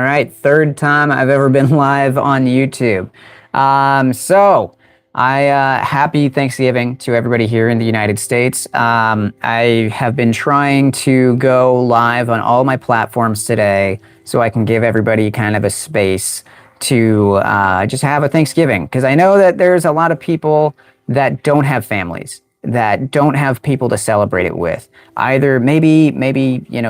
right, third time I've ever been live on YouTube. Happy Thanksgiving to everybody here in the United States. I have been trying to go live on all my platforms today so I can give everybody kind of a space to just have a Thanksgiving, because I know that there's a lot of people that don't have families, that don't have people to celebrate it with. Either maybe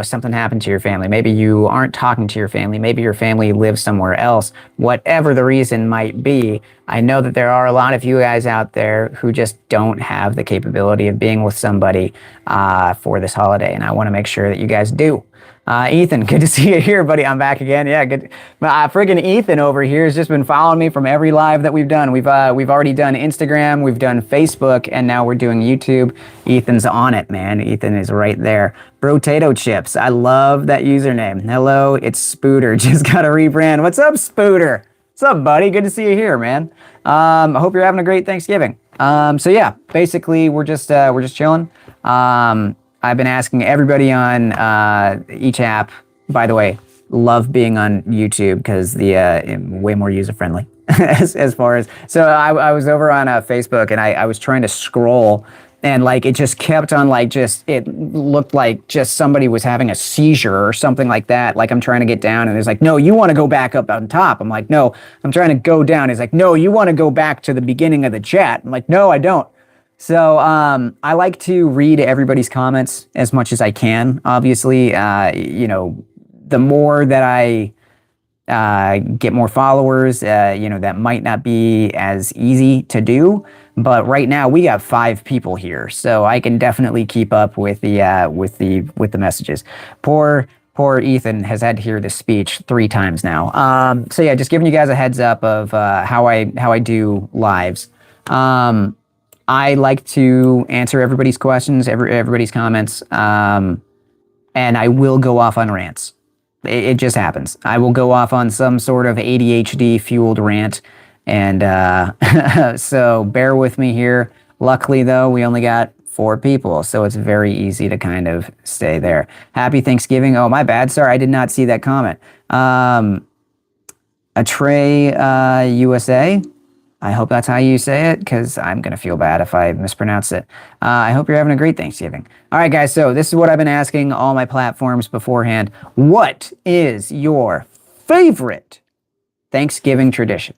something happened to your family, maybe you aren't talking to your family, maybe your family lives somewhere else. Whatever the reason might be, I know that there are a lot of you guys out there who just don't have the capability of being with somebody for this holiday, and I want to make sure that you guys do. Ethan, good to see you here, buddy. I'm back again. Yeah, good. Friggin' Ethan over here has just been following me from every live that we've done. We've already done Instagram, we've done Facebook, and now we're doing YouTube. Ethan's on it, man. Ethan is right there. Brotato Chips. I love that username. Hello, it's Spooter. Just got a rebrand. What's up, Spooter? What's up, buddy? Good to see you here, man. I hope you're having a great Thanksgiving. So yeah, basically we're just chilling. I've been asking everybody on each app. By the way, love being on YouTube because the way more user friendly as far as. So I was over on Facebook and I was trying to scroll, and like it just kept on it looked like just somebody was having a seizure or something like that. Like I'm trying to get down and it's like, no, you want to go back up on top. I'm like, no, I'm trying to go down. It's like, no, you want to go back to the beginning of the chat. I'm like, no, I don't. So I like to read everybody's comments as much as I can. Obviously, the more that I get more followers, that might not be as easy to do. But right now we got 5 people here, so I can definitely keep up with the messages. Poor Ethan has had to hear this speech 3 times now. So yeah, just giving you guys a heads up of how I do lives. I like to answer everybody's questions, everybody's comments, and I will go off on rants. It just happens. I will go off on some sort of ADHD-fueled rant, and so bear with me here. Luckily, though, we only got 4 people, so it's very easy to kind of stay there. Happy Thanksgiving. Oh, my bad. Sorry, I did not see that comment. Atray USA. I hope that's how you say it, because I'm going to feel bad if I mispronounce it. I hope you're having a great Thanksgiving. All right, guys, so this is what I've been asking all my platforms beforehand. What is your favorite Thanksgiving tradition?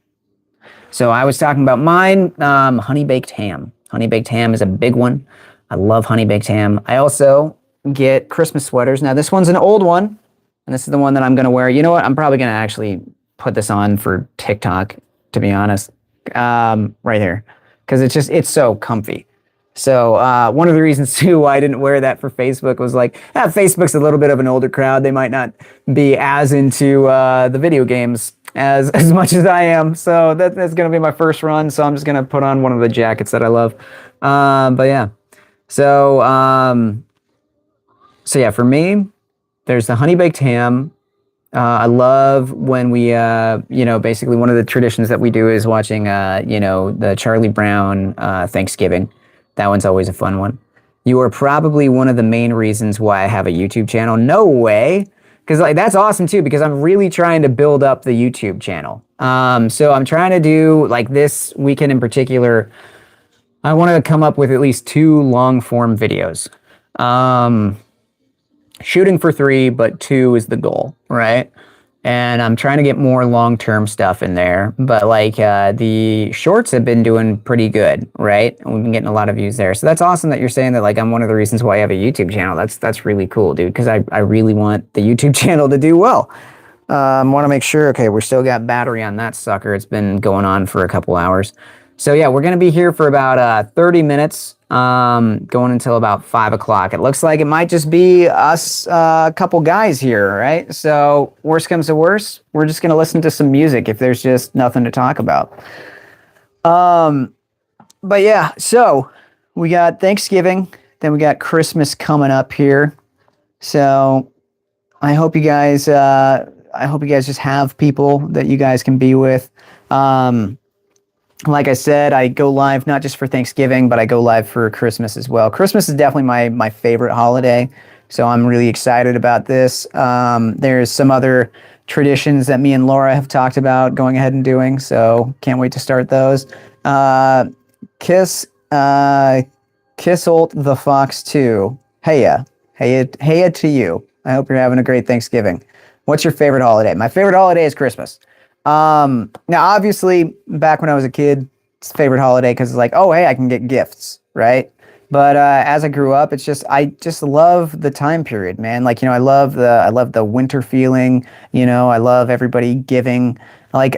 So I was talking about mine, honey-baked ham. Honey-baked ham is a big one. I love honey-baked ham. I also get Christmas sweaters. Now, this one's an old one, and this is the one that I'm going to wear. You know what? I'm probably going to actually put this on for TikTok, to be honest. Right here, because it's so comfy. So one of the reasons too why I didn't wear that for Facebook was like, Facebook's a little bit of an older crowd. They might not be as into the video games as much as I am. So that's gonna be my first run. So I'm just gonna put on one of the jackets that I love. But yeah, so yeah, for me, there's the honey baked ham. I love when we, basically one of the traditions that we do is watching, the Charlie Brown Thanksgiving. That one's always a fun one. You are probably one of the main reasons why I have a YouTube channel. No way. Because that's awesome too, because I'm really trying to build up the YouTube channel. So I'm trying to do, like this weekend in particular, I want to come up with at least 2 long form videos. Shooting for 3, but 2 is the goal, right? And I'm trying to get more long-term stuff in there, but the shorts have been doing pretty good, right? And we've been getting a lot of views there. So that's awesome that you're saying that I'm one of the reasons why I have a YouTube channel. That's really cool, dude, because I really want the YouTube channel to do well. Want to make sure, okay, we're still got battery on that sucker. It's been going on for a couple hours. So yeah, we're going to be here for about 30 minutes, going until about 5 o'clock. It looks like it might just be us, a couple guys here, right? So worst comes to worst, we're just going to listen to some music if there's just nothing to talk about. But yeah, so we got Thanksgiving, then we got Christmas coming up here. So I hope you guys just have people that you guys can be with. Like I said, I go live not just for Thanksgiving, but I go live for Christmas as well. Christmas is definitely my favorite holiday, so I'm really excited about this. There's some other traditions that me and Laura have talked about going ahead and doing. So can't wait to start those. Uh, kiss, uh, kiss old the fox too. Heya, heya to you. I hope you're having a great Thanksgiving. What's your favorite holiday? My favorite holiday is Christmas. Now, obviously, back when I was a kid, it's favorite holiday because it's like, oh, hey, I can get gifts, right? But as I grew up, it's just I just love the time period, man. Like, I love the winter feeling. I love everybody giving. Like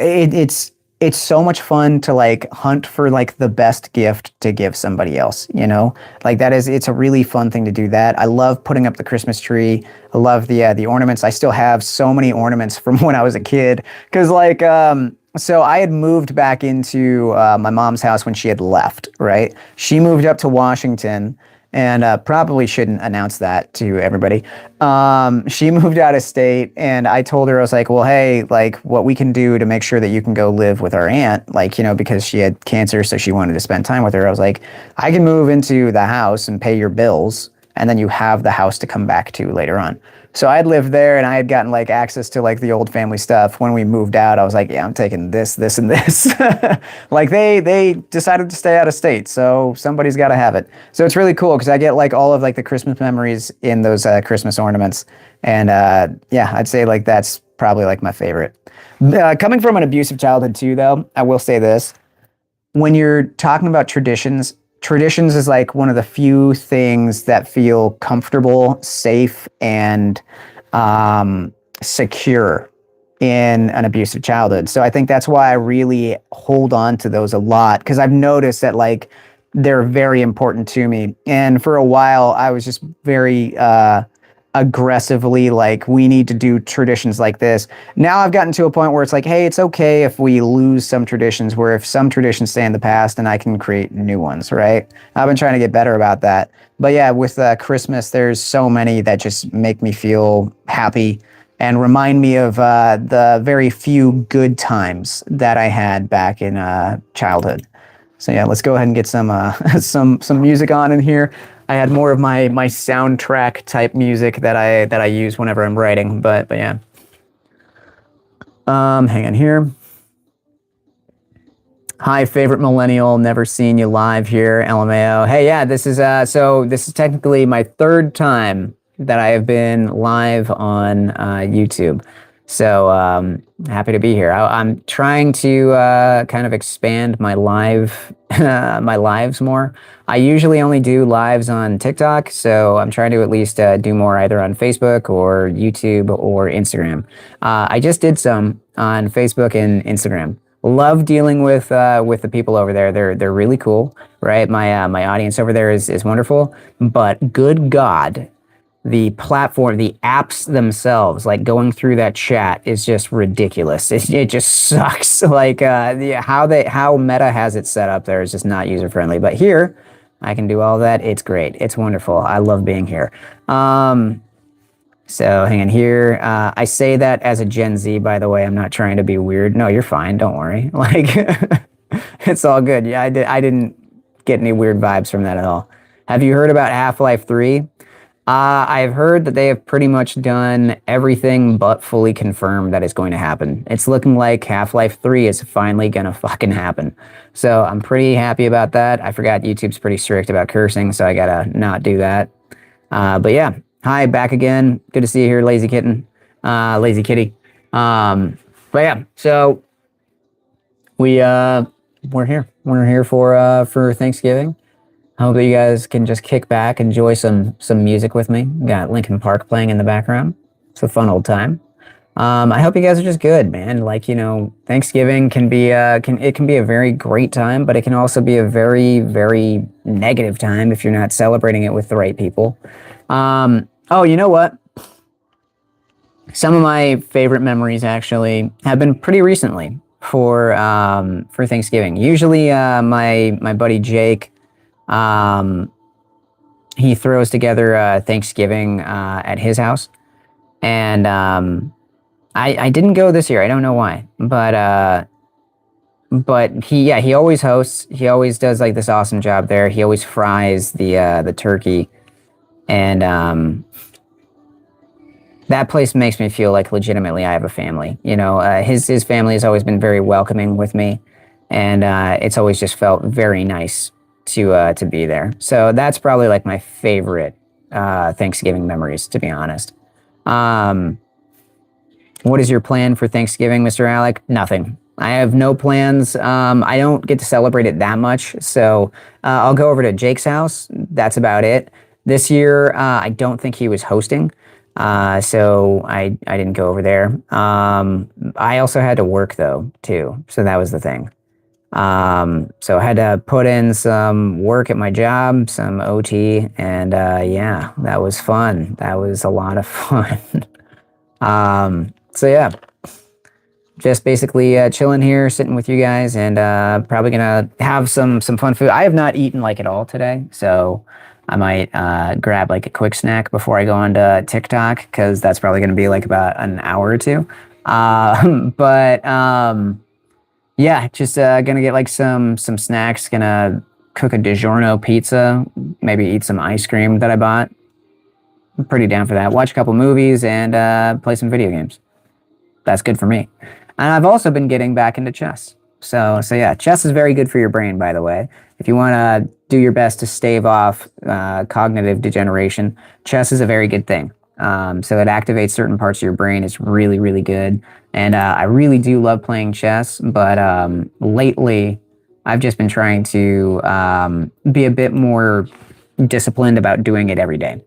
it's so much fun to like hunt for like the best gift to give somebody else. Like it's a really fun thing to do that. I love putting up the Christmas tree. I love the ornaments. I still have so many ornaments from when I was a kid because so I had moved back into my mom's house when she had left, right? She moved up to Washington, and probably shouldn't announce that to everybody. She moved out of state, and I told her, I was like, well, hey, like what we can do to make sure that you can go live with our aunt, like, because she had cancer, so she wanted to spend time with her. I was like, I can move into the house and pay your bills, and then you have the house to come back to later on. So I had lived there and I had gotten like access to like the old family stuff. When we moved out, I was like, yeah, I'm taking this, this, and this. Like they decided to stay out of state, so somebody's got to have it. So it's really cool because I get like all of like the Christmas memories in those Christmas ornaments. And yeah, I'd say like that's probably like my favorite. Coming from an abusive childhood too, though, I will say this. When you're talking about traditions is like one of the few things that feel comfortable, safe, and secure in an abusive childhood. So I think that's why I really hold on to those a lot because I've noticed that like they're very important to me. And for a while, I was just very aggressively like, we need to do traditions like this. Now I've gotten to a point where it's like, hey, it's okay if we lose some traditions, where if some traditions stay in the past, then I can create new ones, right? I've been trying to get better about that. But yeah, with Christmas, there's so many that just make me feel happy and remind me of the very few good times that I had back in childhood. So yeah, let's go ahead and get some some music on in here. I had more of my soundtrack type music that I use whenever I'm writing, but yeah. Hang on here. Hi, favorite millennial. Never seen you live here, LMAO. Hey, yeah, this is technically my third time that I have been live on YouTube. So happy to be here. I'm trying to kind of expand my my lives more. I usually only do lives on TikTok, so I'm trying to at least do more either on Facebook or YouTube or Instagram. I just did some on Facebook and Instagram. Love dealing with the people over there. They're really cool, right? My audience over there is wonderful, but good God, the platform, the apps themselves, like going through that chat is just ridiculous. It just sucks. Like how Meta has it set up there is just not user friendly. But here, I can do all that. It's great. It's wonderful. I love being here. So hang on here. I say that as a Gen Z, by the way. I'm not trying to be weird. No, you're fine. Don't worry. Like it's all good. Yeah, I didn't get any weird vibes from that at all. Have you heard about Half-Life 3? I've heard that they have pretty much done everything but fully confirmed that it's going to happen. It's looking like Half-Life 3 is finally gonna fucking happen. So I'm pretty happy about that. I forgot YouTube's pretty strict about cursing, so I gotta not do that. But yeah, hi, back again. Good to see you here, Lazy Kitten. Lazy Kitty. But yeah, so we're here. We're here for Thanksgiving. I hope that you guys can just kick back, enjoy some music with me. Got Linkin Park playing in the background. It's a fun old time. I hope you guys are just good, man. Like, Thanksgiving can be a very great time, but it can also be a very, very negative time if you're not celebrating it with the right people. Oh, you know what? Some of my favorite memories actually have been pretty recently for Thanksgiving. Usually, my buddy Jake, he throws together Thanksgiving at his house, and I didn't go this year. I don't know why, but he always hosts. He always does like this awesome job there. He always fries the turkey, and that place makes me feel like legitimately I have a family. You know, his family has always been very welcoming with me, and it's always just felt very nice to be there. So that's probably like my favorite Thanksgiving memories, to be honest. Um, what is your plan for Thanksgiving, Mr. Alec? Nothing. I have no plans. I don't get to celebrate it that much, so I'll go over to Jake's house. That's about it. This year, I don't think he was hosting, so I didn't go over there. I also had to work though too, so that was the thing. So I had to put in some work at my job, some OT, and yeah, that was fun. That was a lot of fun. So yeah, just basically chilling here, sitting with you guys, and probably gonna have some fun food. I have not eaten like at all today, so I might grab like a quick snack before I go on to TikTok, because that's probably gonna be like about an hour or two. But yeah, just gonna get like some snacks. Gonna cook a DiGiorno pizza, maybe eat some ice cream that I bought. I'm pretty down for that. Watch a couple movies and play some video games. That's good for me. And I've also been getting back into chess. So yeah, chess is very good for your brain, by the way. If you want to do your best to stave off cognitive degeneration, chess is a very good thing. So it activates certain parts of your brain. It's really, really good. And I really do love playing chess, but lately I've just been trying to be a bit more disciplined about doing it every day.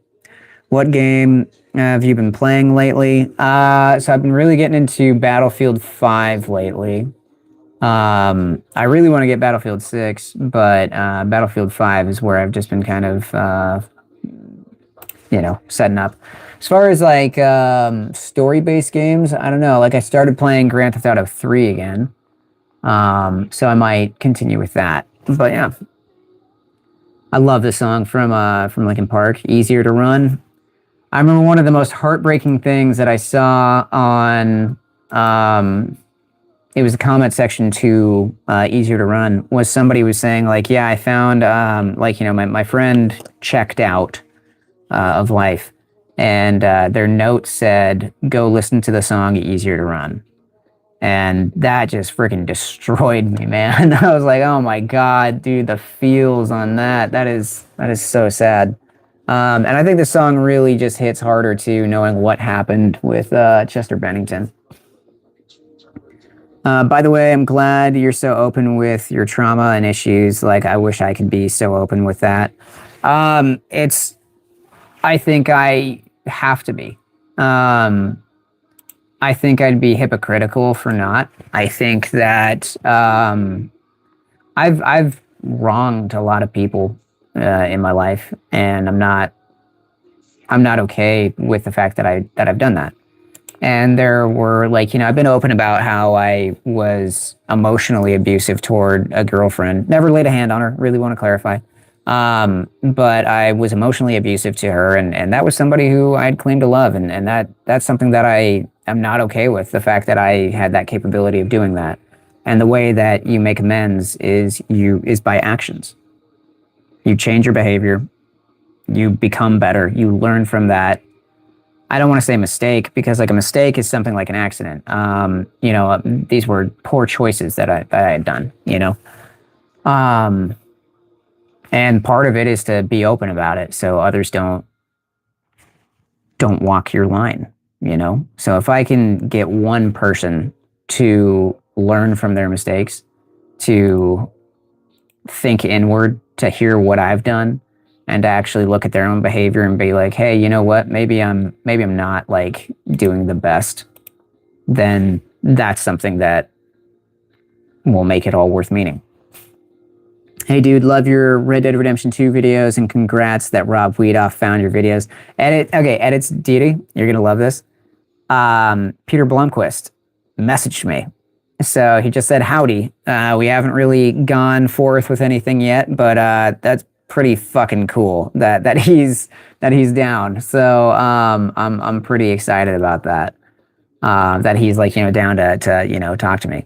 What game have you been playing lately? So I've been really getting into Battlefield 5 lately. I really want to get Battlefield 6, but Battlefield 5 is where I've just been kind of, setting up. As far as like story-based games, I don't know. Like I started playing Grand Theft Auto 3 again, so I might continue with that. But yeah, I love this song from Linkin Park, "Easier to Run." I remember one of the most heartbreaking things that I saw on, it was the comment section to "Easier to Run," was somebody was saying like, yeah, I found, my friend checked out of life, and their note said, go listen to the song "Easier to Run." And that just freaking destroyed me, man. I was like, oh my God, dude, the feels on that. That is so sad. And I think the song really just hits harder too, knowing what happened with Chester Bennington. By the way, I'm glad you're so open with your trauma and issues. Like, I wish I could be so open with that. I think I have to be. I think I'd be hypocritical for not. I think that I've wronged a lot of people in my life, and I'm not okay with the fact that I've done that. And there were I've been open about how I was emotionally abusive toward a girlfriend. Never laid a hand on her. Really want to clarify. But I was emotionally abusive to her, and that was somebody who I'd claimed to love, and that's something that I am not okay with. The fact that I had that capability of doing that, and the way that you make amends is by actions. You change your behavior, you become better, you learn from that. I don't want to say mistake, because like a mistake is something like an accident. These were poor choices that I had done. And part of it is to be open about it, so others don't walk your line. So if I can get one person to learn from their mistakes, to think inward, to hear what I've done, and to actually look at their own behavior and be like, hey, you know what? Maybe I'm not like doing the best. Then that's something that will make it all worth meaning. Hey, dude, love your Red Dead Redemption 2 videos, and congrats that Rob Weedoff found your videos. Edits deity. You're gonna love this. Peter Blomquist messaged me. So he just said, howdy. We haven't really gone forth with anything yet, but that's pretty fucking cool that he's down. So I'm pretty excited about that. That he's down to talk to me.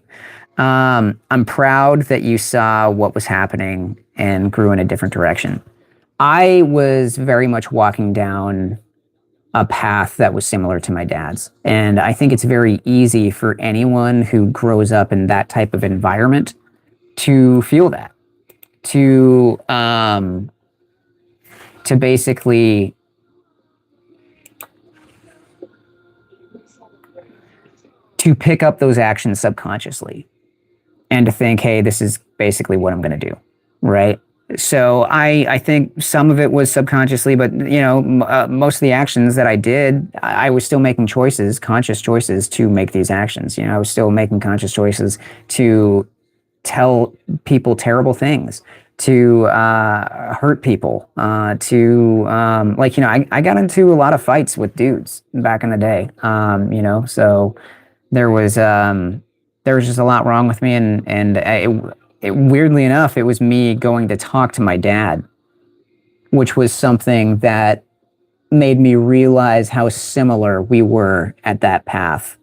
I'm proud that you saw what was happening and grew in a different direction. I was very much walking down a path that was similar to my dad's. And I think it's very easy for anyone who grows up in that type of environment to feel that, to basically to pick up those actions subconsciously and to think, hey, this is basically what I'm going to do, right? So I think some of it was subconsciously, but most of the actions that I did, I was still making choices, conscious choices to make these actions. I was still making conscious choices to tell people terrible things, to hurt people, I got into a lot of fights with dudes back in the day, so there was just a lot wrong with me, and weirdly enough, it was me going to talk to my dad, which was something that made me realize how similar we were at that path.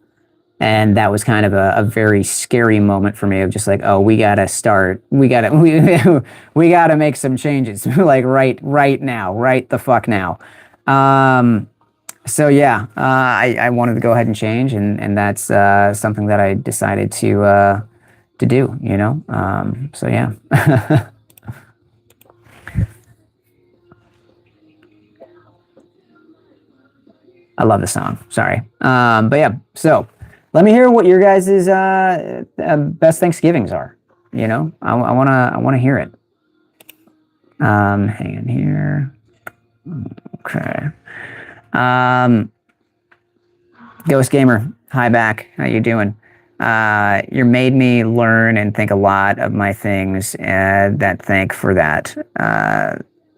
And that was kind of a very scary moment for me of just like, oh, we got to make some changes like right now, right the fuck now. So yeah, I wanted to go ahead and change, and that's something that I decided to do, so yeah. I love the song. Sorry. But yeah, so let me hear what your guys' best Thanksgivings are. I wanna hear it. Hang in here. Okay. Ghost Gamer, hi back. How you doing? You made me learn and think a lot of my things. Thank for that.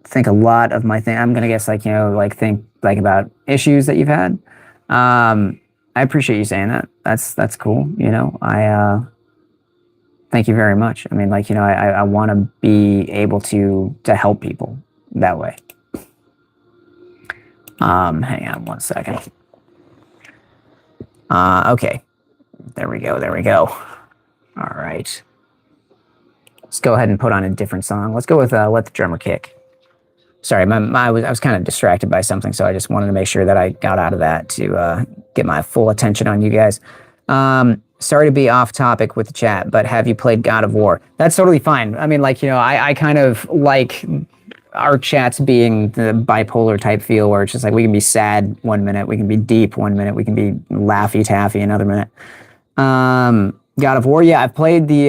Think a lot of my thing. I'm gonna guess think about issues that you've had. I appreciate you saying that. That's cool. I thank you very much. I mean, I want to be able to help people that way. Hang on one second. Okay. There we go. All right. Let's go ahead and put on a different song. Let's go with Let the Drummer Kick. Sorry, I was kind of distracted by something, so I just wanted to make sure that I got out of that to get my full attention on you guys. Sorry to be off topic with the chat, but have you played God of War? That's totally fine. I mean, I kind of like our chats being the bipolar type feel where it's just like we can be sad 1 minute, we can be deep 1 minute, we can be laughy taffy another minute. God of War, yeah, I've played the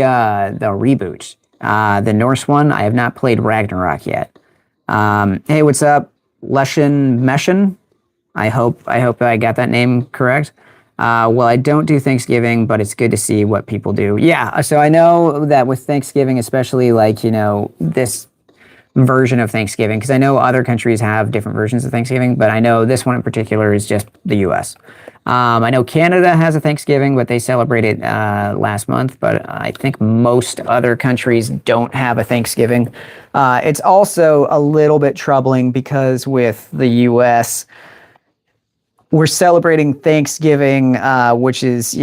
reboot, the Norse one. I have not played Ragnarok yet. Hey, what's up, Leshin Meshin? I hope I got that name correct. Well, I don't do Thanksgiving, but it's good to see what people do. Yeah, so I know that with Thanksgiving, especially this version of Thanksgiving, because I know other countries have different versions of Thanksgiving, but I know this one in particular is just the U.S. I know Canada has a Thanksgiving, but they celebrated last month, but I think most other countries don't have a Thanksgiving. It's also a little bit troubling because with the U.S., we're celebrating Thanksgiving, which is,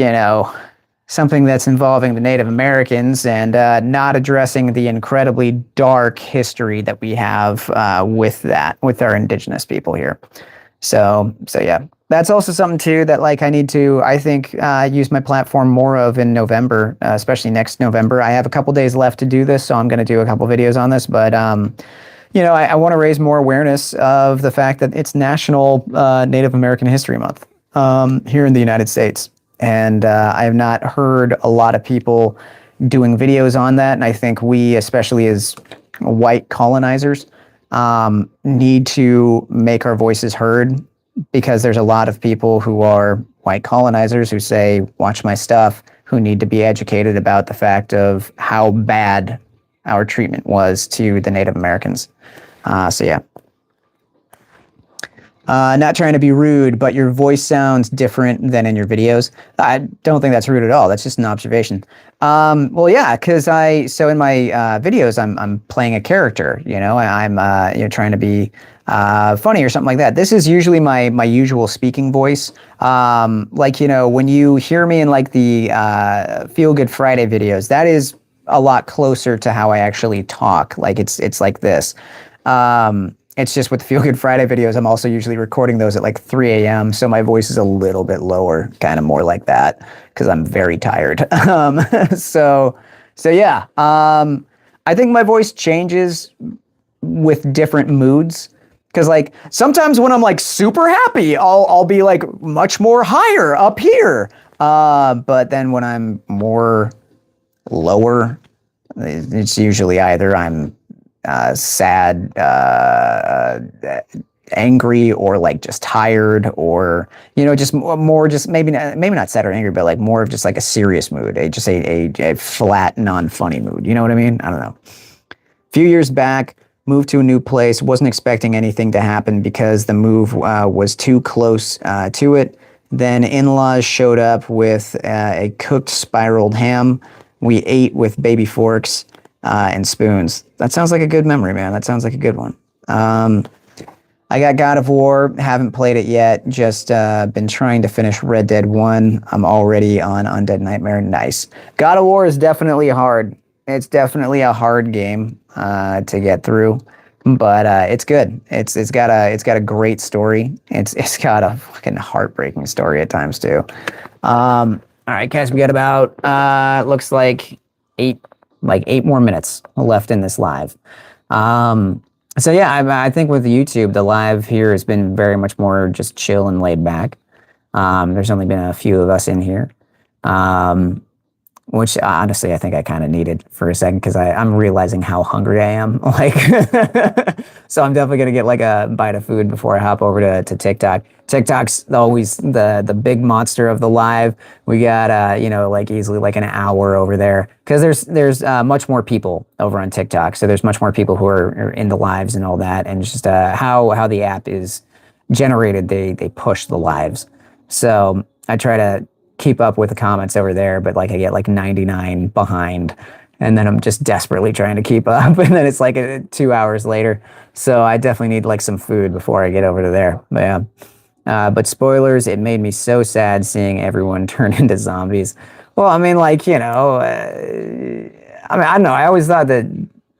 something that's involving the Native Americans and not addressing the incredibly dark history that we have with our indigenous people here. So yeah, that's also something too that I need to, I think, use my platform more of in November, especially next November. I have a couple days left to do this, so I'm going to do a couple videos on this, but I want to raise more awareness of the fact that it's National Native American History Month here in the United States. And I have not heard a lot of people doing videos on that. And I think we, especially as white colonizers, need to make our voices heard, because there's a lot of people who are white colonizers who say, watch my stuff, who need to be educated about the fact of how bad our treatment was to the Native Americans. So yeah. Not trying to be rude, but your voice sounds different than in your videos. I don't think that's rude at all. That's just an observation. Well, yeah, because in my videos, I'm playing a character. I'm trying to be funny or something like that. This is usually my usual speaking voice. When you hear me in the Feel Good Friday videos, that is a lot closer to how I actually talk. It's like this. It's just with the Feel Good Friday videos, I'm also usually recording those at like 3 a.m. So my voice is a little bit lower, kind of more like that, because I'm very tired. So, so yeah, I think my voice changes with different moods. Cause like sometimes when I'm like super happy, I'll be like much more higher up here. But then when I'm more lower, it's usually either I'm sad, angry, or like just tired, or just more, just maybe not sad or angry, but like more of just like a serious mood, just a flat, non-funny mood. You know what I mean? I don't know. Few years back, moved to a new place, wasn't expecting anything to happen because the move was too close to it. Then in-laws showed up with a cooked spiraled ham. We ate with baby forks and spoons. That sounds like a good memory, man. That sounds like a good one. I got God of War, haven't played it yet, just been trying to finish Red Dead 1. I'm already on Undead Nightmare. Nice. God of War is definitely hard. It's definitely a hard game to get through, but it's good. It's got a great story. It's got a fucking heartbreaking story at times too. All right, guys, we got about looks like eight more minutes left in this live. So yeah, I think with YouTube, the live here has been very much more just chill and laid back. There's only been a few of us in here. Which honestly I think I kind of needed for a second, because I'm realizing how hungry I am. Like, so I'm definitely gonna get like a bite of food before I hop over to TikTok. TikTok's always the big monster of the live. We got like easily like an hour over there, because there's much more people over on TikTok. So there's much more people who are in the lives and all that, and just how the app is generated. They push the lives. So I try to keep up with the comments over there, but like I get like 99 behind, and then I'm just desperately trying to keep up, and then it's like 2 hours later. So I definitely need like some food before I get over to there. But yeah, but spoilers, it made me so sad seeing everyone turn into zombies. Well, I mean, like, I mean, I don't know. I always thought that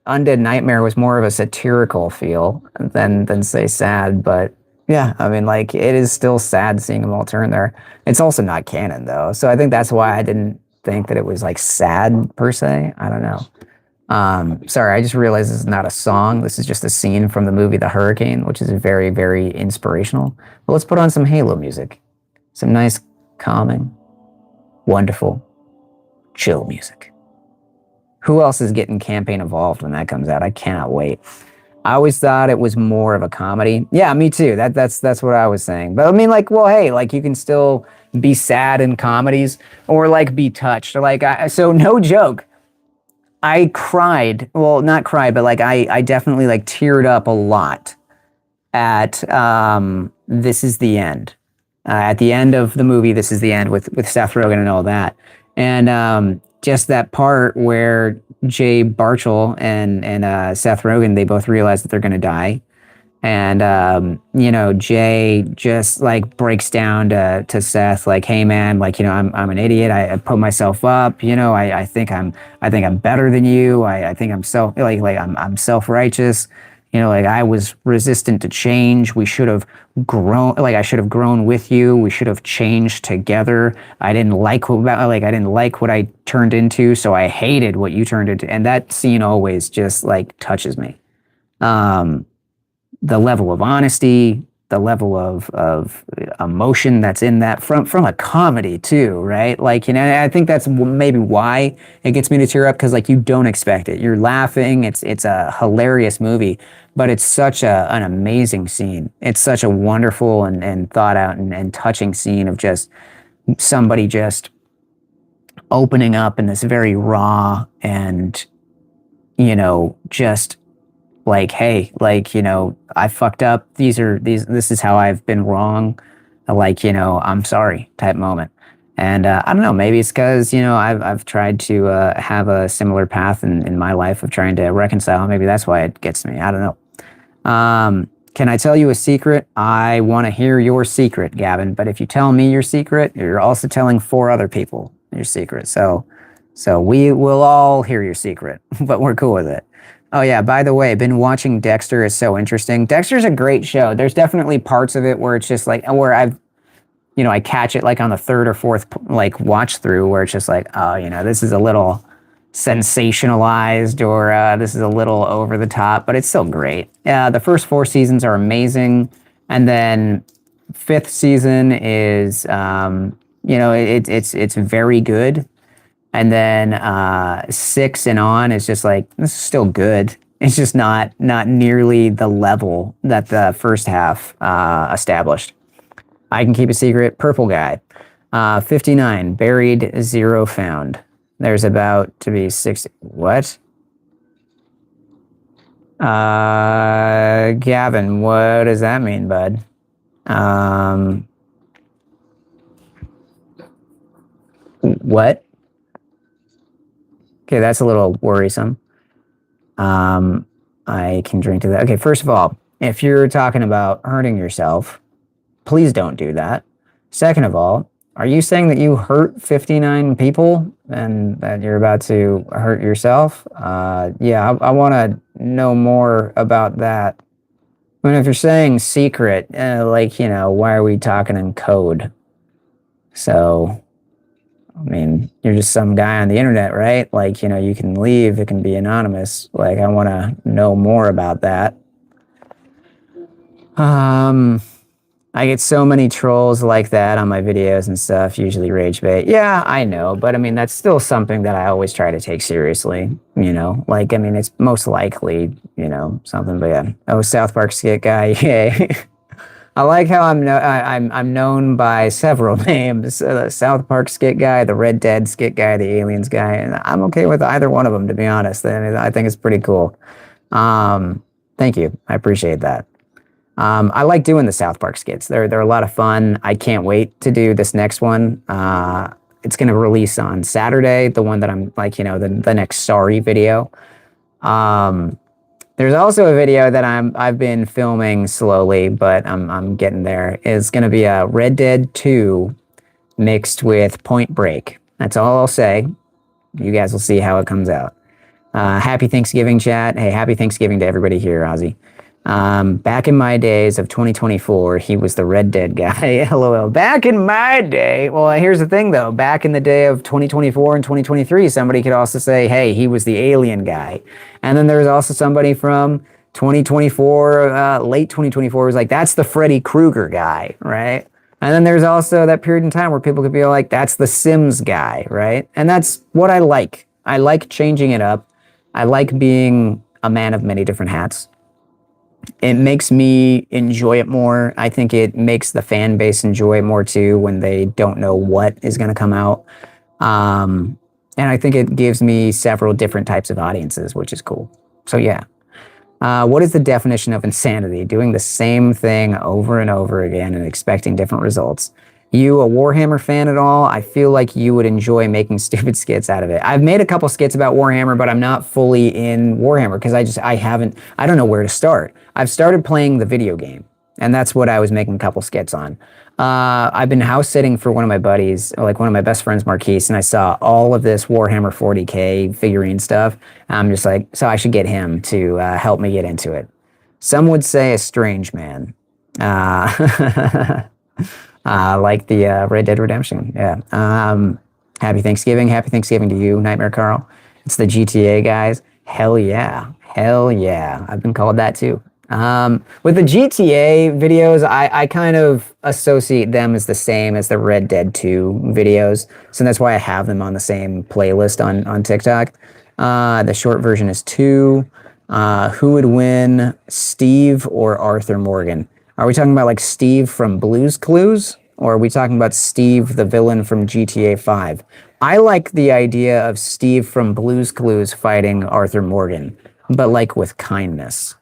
Undead Nightmare was more of a satirical feel than say sad, but yeah, I mean, like, it is still sad seeing them all turn there. It's also not canon, though, so I think that's why I didn't think that it was, like, sad, per se. I don't know. Sorry, I just realized this is not a song. This is just a scene from the movie The Hurricane, which is very, very inspirational. But let's put on some Halo music. Some nice, calming, wonderful, chill music. Who else is getting campaign involved when that comes out? I cannot wait. I always thought it was more of a comedy. Yeah, me too. That's what I was saying. But I mean, like, well, hey, like, you can still be sad in comedies, or like be touched, or like, so no joke, I cried. Well, not cried, but like I definitely like teared up a lot at This Is the End. At the end of the movie, This Is the End, with Seth Rogen and all that, and just that part where Jay Barchel and Seth Rogen, they both realize that they're gonna die, and Jay just like breaks down to Seth, like, hey man, like, I'm an idiot. I put myself up. I think I'm better than you. I think I'm I'm self-righteous. Like, I was resistant to change. We should have grown. Like, I should have grown with you. We should have changed together. I didn't like what I turned into, so I hated what you turned into. And that scene always just like touches me. The level of honesty, the level of emotion that's in that from a comedy too, right? Like, I think that's maybe why it gets me to tear up, because like, you don't expect it. You're laughing. It's a hilarious movie, but it's such an amazing scene. It's such a wonderful and thought out and touching scene of just somebody just opening up in this very raw and just like, hey, like, I fucked up. This is how I've been wrong. Like, I'm sorry type moment. And I don't know, maybe it's because, I've tried to have a similar path in my life of trying to reconcile. Maybe that's why it gets me. I don't know. Can I tell you a secret? I want to hear your secret, Gavin. But if you tell me your secret, you're also telling 4 other people your secret. So we will all hear your secret, but we're cool with it. Oh yeah, by the way, been watching Dexter. Is so interesting. Dexter's a great show. There's definitely parts of it where it's just like where I catch it like on the third or fourth like watch through where it's just like, oh, this is a little sensationalized or this is a little over the top, but it's still great. The first four seasons are amazing, and then fifth season is it's very good, and then six and on is just like this is still good. It's just not nearly the level that the first half established. I can keep a secret. Purple guy. 59. Buried, zero found. There's about to be 60. What? Gavin, what does that mean, bud? What? Okay, that's a little worrisome. I can drink to that. Okay, first of all, if you're talking about hurting yourself, please don't do that. Second of all, are you saying that you hurt 59 people and that you're about to hurt yourself? Yeah, I want to know more about that. I mean, if you're saying secret, why are we talking in code? So, I mean, you're just some guy on the internet, right? Like, you can leave, it can be anonymous. Like, I want to know more about that. I get so many trolls like that on my videos and stuff, usually rage bait. Yeah, I know, but I mean, that's still something that I always try to take seriously, Like, I mean, it's most likely, something, but yeah. Oh, South Park skit guy, yay. I like how I'm known by several names. The South Park skit guy, the Red Dead skit guy, the Aliens guy, and I'm okay with either one of them, to be honest. I think it's pretty cool. Thank you. I appreciate that. I like doing the South Park skits. They're a lot of fun. I can't wait to do this next one. It's going to release on Saturday, the one that I'm like, the next Sorry video. There's also a video that I've been filming slowly, but I'm getting there. It's going to be a Red Dead 2 mixed with Point Break. That's all I'll say. You guys will see how it comes out. Happy Thanksgiving, chat. Hey, happy Thanksgiving to everybody here, Ozzy. Back in my days of 2024, he was the Red Dead guy. LOL. Back in my day. Well, here's the thing though. Back in the day of 2024 and 2023, somebody could also say, hey, he was the alien guy. And then there's also somebody from 2024, late 2024 was like, that's the Freddy Krueger guy, right? And then there's also that period in time where people could be like, that's the Sims guy, right? And that's what I like. I like changing it up. I like being a man of many different hats. It makes me enjoy it more. I think it makes the fan base enjoy it more too when they don't know what is going to come out. And I think it gives me several different types of audiences, which is cool. So yeah. What is the definition of insanity? Doing the same thing over and over again and expecting different results. You a Warhammer fan at all? I feel like you would enjoy making stupid skits out of it. I've made a couple skits about Warhammer, but I'm not fully in Warhammer because I don't know where to start. I've started playing the video game, and that's what I was making a couple skits on. I've been house sitting for one of my buddies, like one of my best friends, Marquise, and I saw all of this Warhammer 40K figurine stuff. I'm just like, so I should get him to help me get into it. Some would say a strange man. Like the Red Dead Redemption. Yeah. Happy Thanksgiving. Happy Thanksgiving to you, Nightmare Carl. It's the GTA guys. Hell yeah. Hell yeah. I've been called that too. With the GTA videos, I kind of associate them as the same as the Red Dead 2 videos. So that's why I have them on the same playlist on TikTok. The short version is 2. Who would win, Steve or Arthur Morgan? Are we talking about like Steve from Blue's Clues? Or are we talking about Steve, the villain from GTA 5? I like the idea of Steve from Blue's Clues fighting Arthur Morgan, but like with kindness,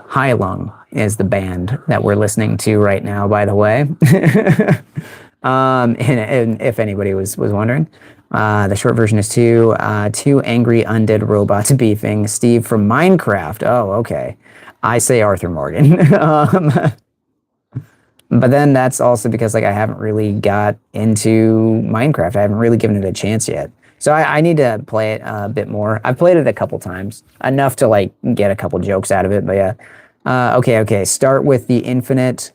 High Lung is the band that we're listening to right now, by the way. And if anybody was wondering. The short version is 2. 2 angry undead robots beefing. Steve from Minecraft. Oh, okay. I say Arthur Morgan. But then that's also because like I haven't really got into Minecraft. I haven't really given it a chance yet. So I need to play it a bit more. I've played it a couple times, enough to like get a couple jokes out of it. But yeah, okay. Start with the infinite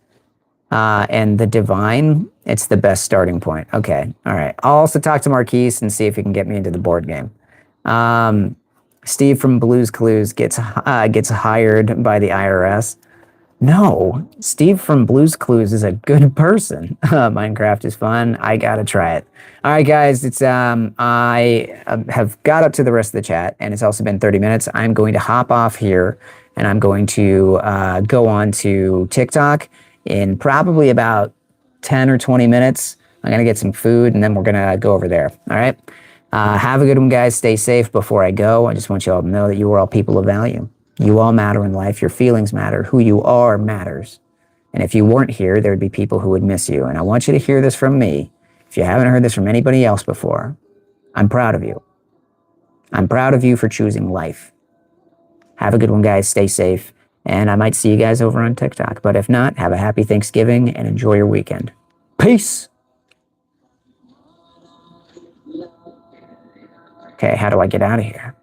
and the divine. It's the best starting point. Okay, all right. I'll also talk to Marquise and see if he can get me into the board game. Steve from Blues Clues gets hired by the IRS. No, Steve from Blues Clues is a good person. Minecraft is fun. I gotta try it. All right, guys. It's I have got up to the rest of the chat, and it's also been 30 minutes. I'm going to hop off here, and I'm going to go on to TikTok in probably about 10 or 20 minutes. I'm gonna get some food, and then we're gonna go over there. All right. Have a good one, guys. Stay safe. Before I go, I just want you all to know that you are all people of value. You all matter in life. Your feelings matter. Who you are matters. And if you weren't here, there would be people who would miss you. And I want you to hear this from me. If you haven't heard this from anybody else before, I'm proud of you. I'm proud of you for choosing life. Have a good one, guys. Stay safe. And I might see you guys over on TikTok. But if not, have a happy Thanksgiving and enjoy your weekend. Peace. Okay, how do I get out of here?